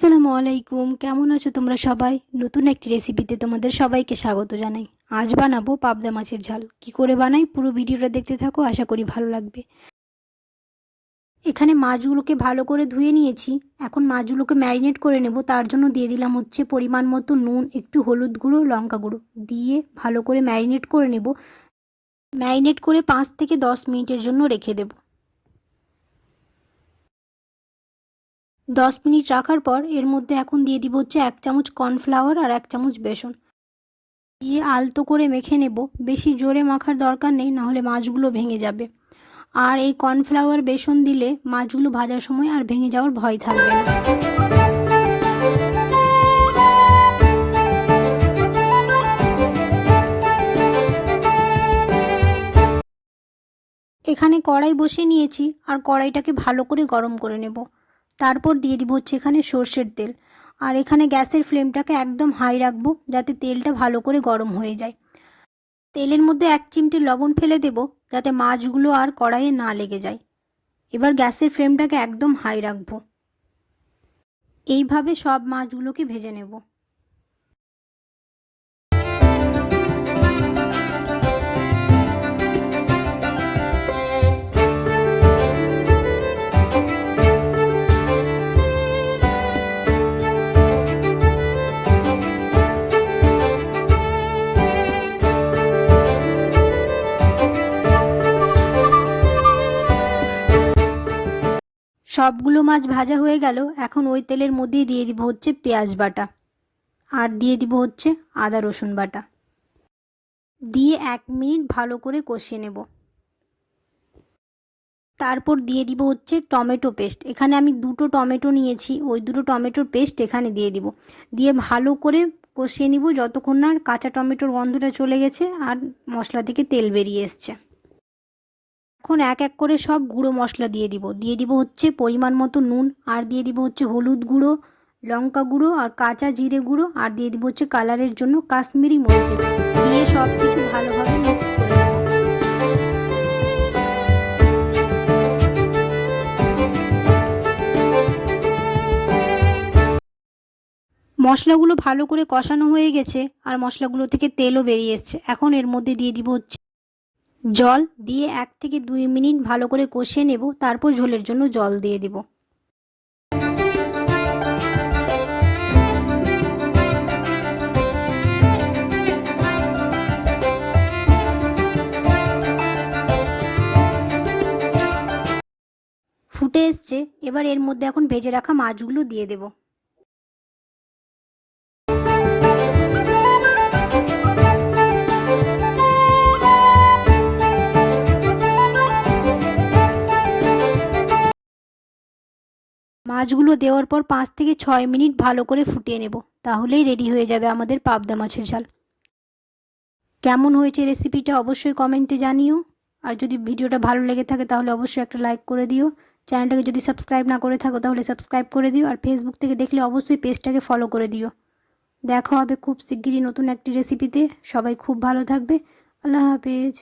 আসসালামু আলাইকুম, কেমন আছো তোমরা সবাই? নতুন একটি রেসিপিতে তোমাদের সবাইকে স্বাগত জানাই। আজ বানাবো পাবদা মাছের ঝাল। কি করে বানাই পুরো ভিডিওটা দেখতে থাকো, আশা করি ভালো লাগবে। এখানে মাছগুলোকে ভালো করে ধুয়ে নিয়েছি। এখন মাছগুলোকে ম্যারিনেট করে নেব। তার জন্য দিয়ে দিলাম হচ্ছে পরিমাণ মতো নুন, একটু হলুদ গুঁড়ো, লঙ্কা গুঁড়ো দিয়ে ভালো করে ম্যারিনেট করে নেব। ম্যারিনেট করে 5 থেকে 10 মিনিটের জন্য রেখে দেব। 10 মিনিট রাখার পর এর মধ্যে এখন দিয়ে দিব হচ্ছে 1 চামচ কর্নফ্লাওয়ার আর 1 চামচ বেসন দিয়ে আলতো করে মেখে নেব। বেশি জোরে মাখার দরকার নেই, নাহলে মাছগুলো ভেঙে যাবে। আর এই কর্নফ্লাওয়ার বেসন দিলে মাছগুলো ভাজার সময় আর ভেঙে যাওয়ার ভয় থাকবে না। এখানে কড়াই বসিয়ে নিয়েছি আর কড়াইটাকে ভালো করে গরম করে নেব। তারপর দিয়ে দিব হচ্ছে এখানে সর্ষের তেল। আর এখানে গ্যাসের ফ্লেমটাকে একদম হাই রাখবো, যাতে তেলটা ভালো করে গরম হয়ে যায়। তেলের মধ্যে 1 চিমটি লবণ ফেলে দেব, যাতে মাছগুলো আর কড়াইয়ে না লেগে যায়। এবার গ্যাসের ফ্লেমটাকে একদম হাই রাখবো। এইভাবে সব মাছগুলোকে ভেজে নেব। সবগুলো মাছ ভাজা হয়ে গেল। এখন ওই তেলের মধ্যেই দিয়ে দিব হচ্ছে পেঁয়াজ বাটা আর দিয়ে দিব হচ্ছে আদা রসুন বাটা দিয়ে 1 মিনিট ভালো করে কষিয়ে নেব। তারপর দিয়ে দিব হচ্ছে টমেটো পেস্ট। এখানে আমি 2টো টমেটো নিয়েছি, ওই 2টো টমেটোর পেস্ট এখানে দিয়ে দিব। দিয়ে ভালো করে কষিয়ে নিব যতক্ষণ না কাঁচা টমেটোর গন্ধটা চলে গেছে আর মশলা থেকে তেল বেরিয়ে এসছে। এখন এক এক করে সব গুঁড়ো মশলা দিয়ে দিব হচ্ছে পরিমাণ মতো নুন, আর দিয়ে দিব হচ্ছে হলুদ গুঁড়ো, লঙ্কা গুঁড়ো আর কাঁচা জিরে গুঁড়ো, আর দিয়ে দিব হচ্ছে কালারের জন্য কাশ্মীরি মরিচের গুঁড়ো। দিয়ে সব কিছু ভালোভাবে মিক্স করে নেব। মশলাগুলো ভালো করে কষানো হয়ে গেছে আর মশলাগুলো থেকে তেলও বেরিয়ে এসছে। এখন এর মধ্যে দিয়ে দিব হচ্ছে জল, দিয়ে 1 থেকে 2 মিনিট ভালো করে কষিয়ে নেব। তারপর ঝোলের জন্য জল দিয়ে দিব। ফুটে এসছে, এবার এর মধ্যে এখন ভেজে রাখা মাছগুলো দিয়ে দেব। মাছগুলো দেওয়ার পর 5 থেকে 6 মিনিট ভালো করে ফুটিয়ে নেব। তাহলেই রেডি হয়ে যাবে আমাদের পাবদা মাছের ঝাল। কেমন হয়েছে রেসিপিটা অবশ্যই কমেন্টে জানিও। আর যদি ভিডিওটা ভালো লেগে থাকে তাহলে অবশ্যই একটা লাইক করে দিও। চ্যানেলটাকে যদি সাবস্ক্রাইব না করে থাকো তাহলে সাবস্ক্রাইব করে দিও। আর ফেসবুক থেকে দেখলে অবশ্যই পেজটাকে ফলো করে দিও। দেখা হবে খুব শিগগিরই নতুন একটি রেসিপিতে। সবাই খুব ভালো থাকবে। আল্লাহ হাফেজ।